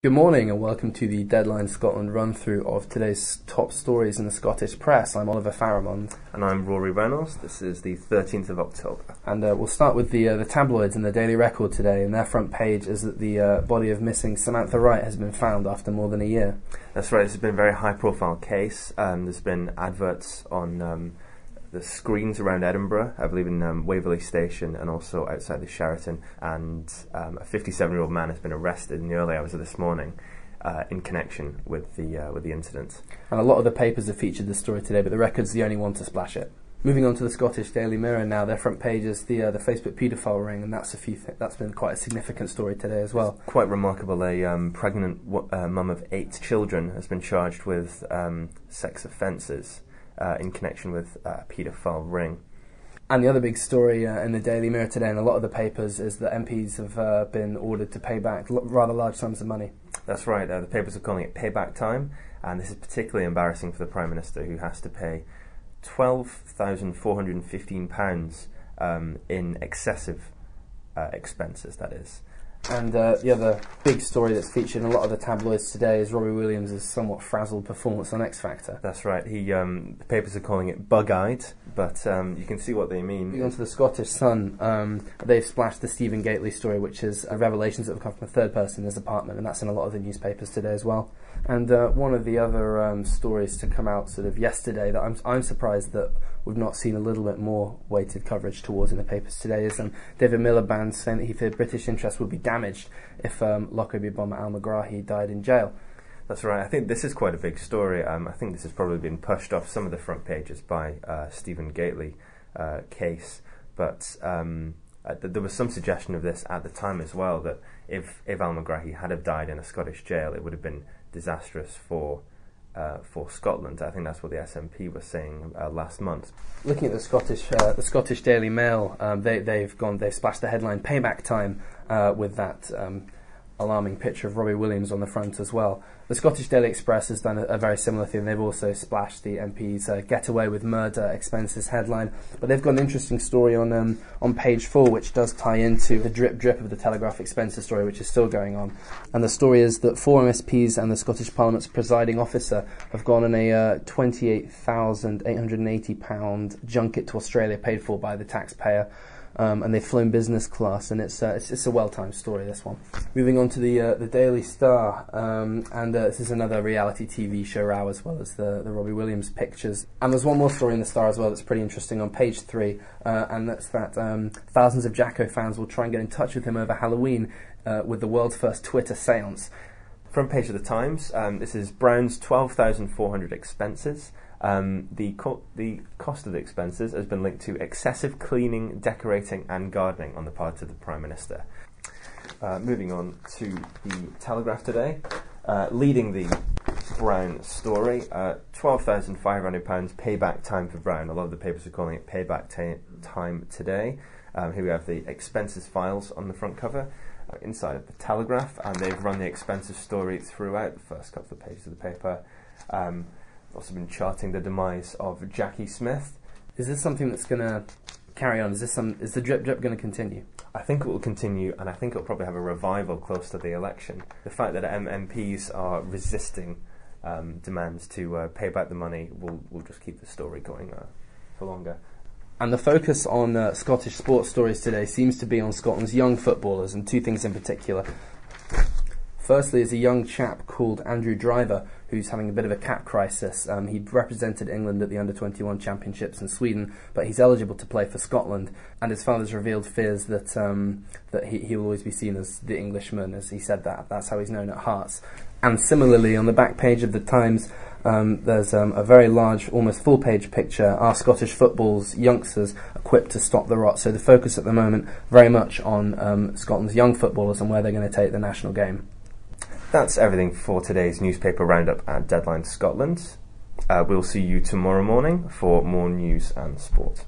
Good morning and welcome to the Deadline Scotland run-through of today's top stories in the Scottish press. I'm Oliver Farramond. And I'm Rory Reynolds. This is the 13th of October. And we'll start with the tabloids and the Daily Record today. And their front page is that the body of missing Samantha Wright has been found after more than a year. That's right, this has been a very high-profile case. There's been adverts on the screens around Edinburgh, I believe in Waverley Station and also outside the Sheraton, and a 57-year-old man has been arrested in the early hours of this morning in connection with the incident. And a lot of the papers have featured this story today, but the Record's the only one to splash it. Moving on to the Scottish Daily Mirror now, their front page is the Facebook paedophile ring, and that's been quite a significant story today as well. It's quite remarkable. A pregnant mum of 8 children has been charged with sex offences in connection with a paedophile ring. And the other big story in the Daily Mirror today and a lot of the papers is that MPs have been ordered to pay back rather large sums of money. That's right, the papers are calling it payback time, and this is particularly embarrassing for the Prime Minister, who has to pay £12,415 in excessive expenses, that is. And the other big story that's featured in a lot of the tabloids today is Robbie Williams' somewhat frazzled performance on X Factor. That's right. The papers are calling it bug-eyed, but you can see what they mean. Moving on to the Scottish Sun, they've splashed the Stephen Gately story, which is revelations that have come from a third person in his apartment, and that's in a lot of the newspapers today as well. And one of the other stories to come out sort of yesterday that I'm surprised that we've not seen a little bit more weighted coverage towards in the papers today is David Miliband saying that he feared British interests would be damaged if Lockerbie bomber al-Megrahi died in jail. That's right. I think this is quite a big story. I think this has probably been pushed off some of the front pages by Stephen Gately case, but there was some suggestion of this at the time as well, that if al-Megrahi had have died in a Scottish jail, it would have been disastrous for Scotland. I think that's what the SNP was saying last month. Looking at the Scottish Daily Mail, they've splashed the headline "Payback Time" with that alarming picture of Robbie Williams on the front as well. The Scottish Daily Express has done a very similar thing. They've also splashed the MP's "Get Away with Murder" expenses headline, but they've got an interesting story on page 4, which does tie into the drip of the Telegraph expenses story, which is still going on. And the story is that 4 MSPs and the Scottish Parliament's presiding officer have gone on a £28,880 junket to Australia, paid for by the taxpayer. And they've flown business class, and it's a well-timed story, this one. Moving on to the Daily Star, and this is another reality TV show row as well as the Robbie Williams pictures. And there's one more story in the Star as well that's pretty interesting on page 3, and that's that thousands of Jacko fans will try and get in touch with him over Halloween with the world's first Twitter seance. Front page of the Times, this is Brown's 12,400 expenses. The cost of the expenses has been linked to excessive cleaning, decorating and gardening on the part of the Prime Minister. Moving on to the Telegraph today, leading the Brown story, £12,500 payback time for Brown. A lot of the papers are calling it payback time today. Here we have the expenses files on the front cover. Inside of the Telegraph, and they've run the expenses story throughout the first couple of pages of the paper. Also been charting the demise of Jackie Smith. Is this something that's going to carry on? Is the drip going to continue? I think it will continue, and I think it will probably have a revival close to the election. The fact that MPs are resisting demands to pay back the money will just keep the story going for longer. And the focus on Scottish sports stories today seems to be on Scotland's young footballers, and two things in particular. Firstly is a young chap called Andrew Driver, who's having a bit of a cap crisis. He represented England at the Under-21 Championships in Sweden, but he's eligible to play for Scotland, and his father's revealed fears that he'll always be seen as the Englishman, as he said that's how he's known at Hearts. And similarly, on the back page of the Times, there's a very large, almost full-page picture, Are Scottish Football's Youngsters Equipped to Stop the Rot? So the focus at the moment very much on Scotland's young footballers and where they're going to take the national game. That's everything for today's newspaper roundup at Deadline Scotland. We'll see you tomorrow morning for more news and sport.